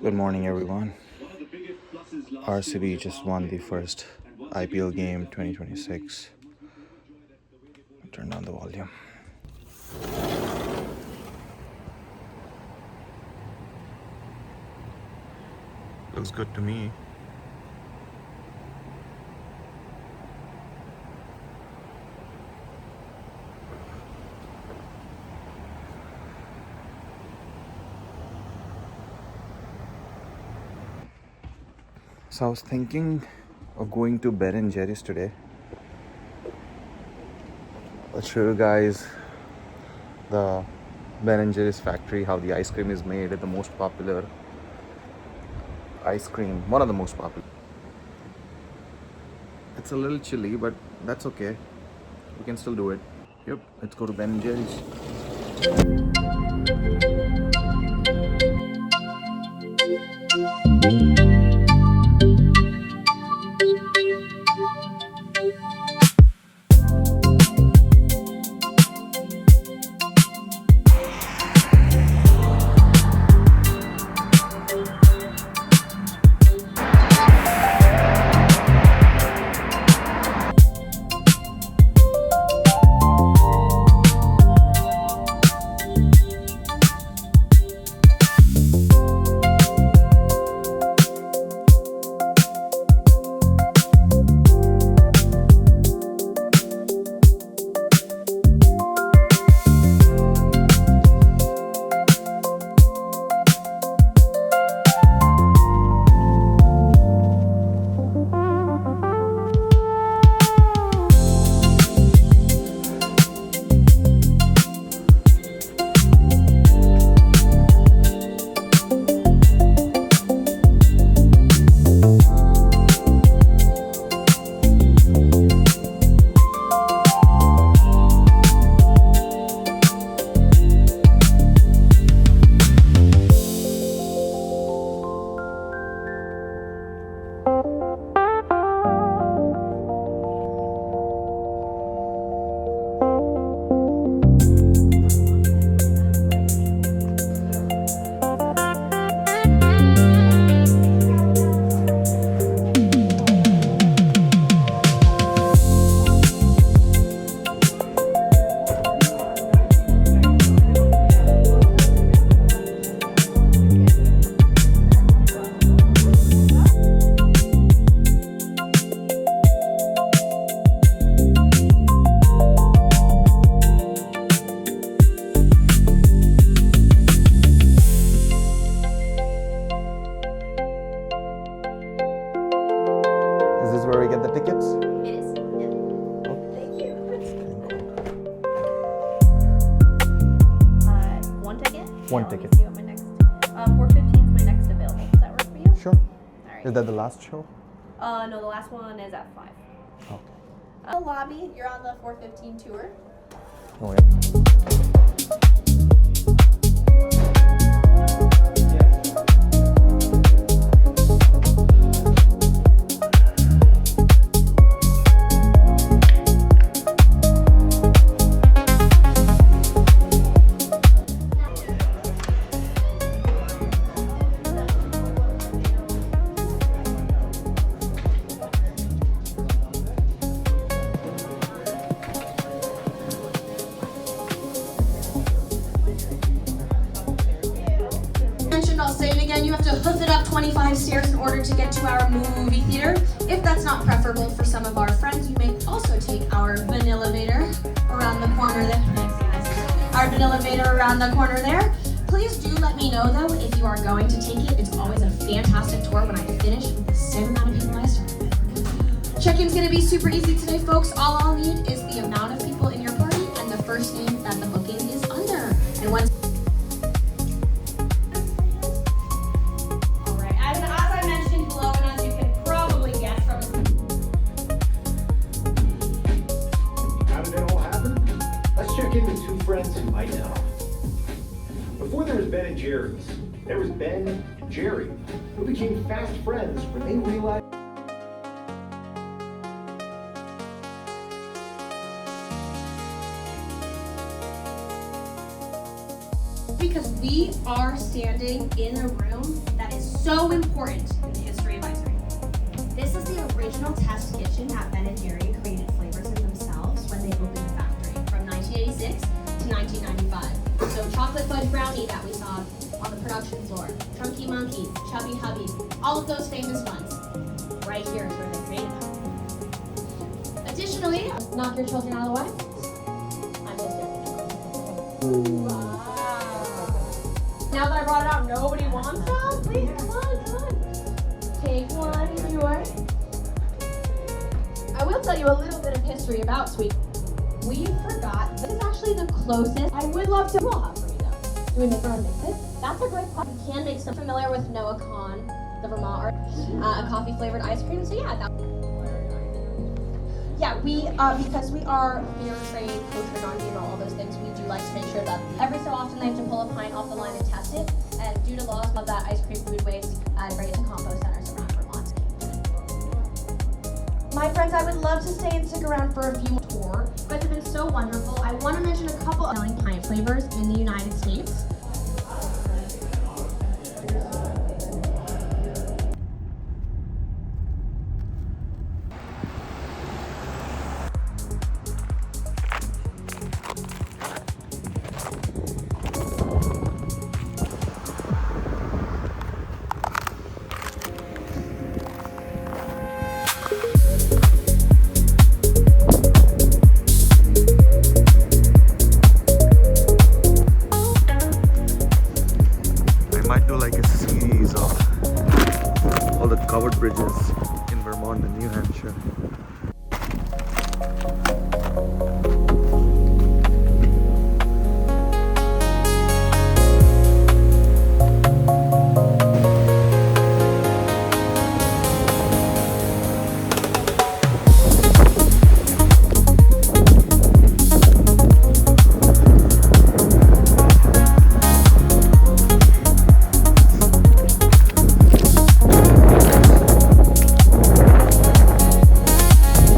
Good morning, everyone. RCB just won the first IPL game 2026. Turn down the volume. Looks good to me. So I was thinking of going to Ben & Jerry's today. I'll show you guys the Ben & Jerry's factory, how the ice cream is made, the most popular ice cream, one of the most popular. It's a little chilly, but that's okay. We can still do it. Yep, let's go to Ben & Jerry's. Is this where we get the tickets? It is. Yeah. Oh. Thank you. One ticket? One Yeah, ticket. Let me see what my next. 4:15 is my next available. Does that work for you? Sure. All right. Is that the last show? No, the last one is at 5. Oh. The lobby. You're on the 4:15 tour. Oh yeah. I'll say it again, you have to hoof it up 25 stairs in order to get to our movie theater. If that's not preferable for some of our friends, you may also take our Vanilla-vator around the corner there. Our Vanilla-vator around the corner there. Please do let me know though if you are going to take it. It's always a fantastic tour when I finish with the same amount of people I started with. Check-in's gonna be super easy today, folks. All I'll need is the amount of people in your party and the first name that the booking is under. And once friends who might know. Before there was Ben & Jerry's, there was Ben and Jerry, who became fast friends when they realized because we are standing in a room that is so important in the history of ice cream. This is the original test kitchen that Ben & Jerry created flavors in themselves when they opened the factory from 1986 to 1995. So chocolate fudge brownie that we saw on the production floor, Chunky Monkey, Chubby Hubby, all of those famous ones. Right here is where they created them. Additionally, knock your children out of the way. I'm just joking. Wow. Now that I brought it out, nobody wants some? Please, come on. Take one, enjoy. I will tell you a little bit of history about Sweet. We forgot, this is actually the closest I would love to have for you though. Do we make our own mixes? That's a great question. We can make some. Familiar with Noah Kahn, the Vermont art, a coffee flavored ice cream. So yeah, we because we are fair trade, kosher, non-GMO, all those things. We do like to make sure that every so often they have to pull a pint off the line and test it. And due to laws of that ice cream food waste, bring it to compost centers around Vermont. My friends, I would love to stay and stick around for a few more tours. You guys have been so wonderful. I want to mention a couple of selling pint flavors in the United States. Might do like a series of all the covered bridges in Vermont and New Hampshire.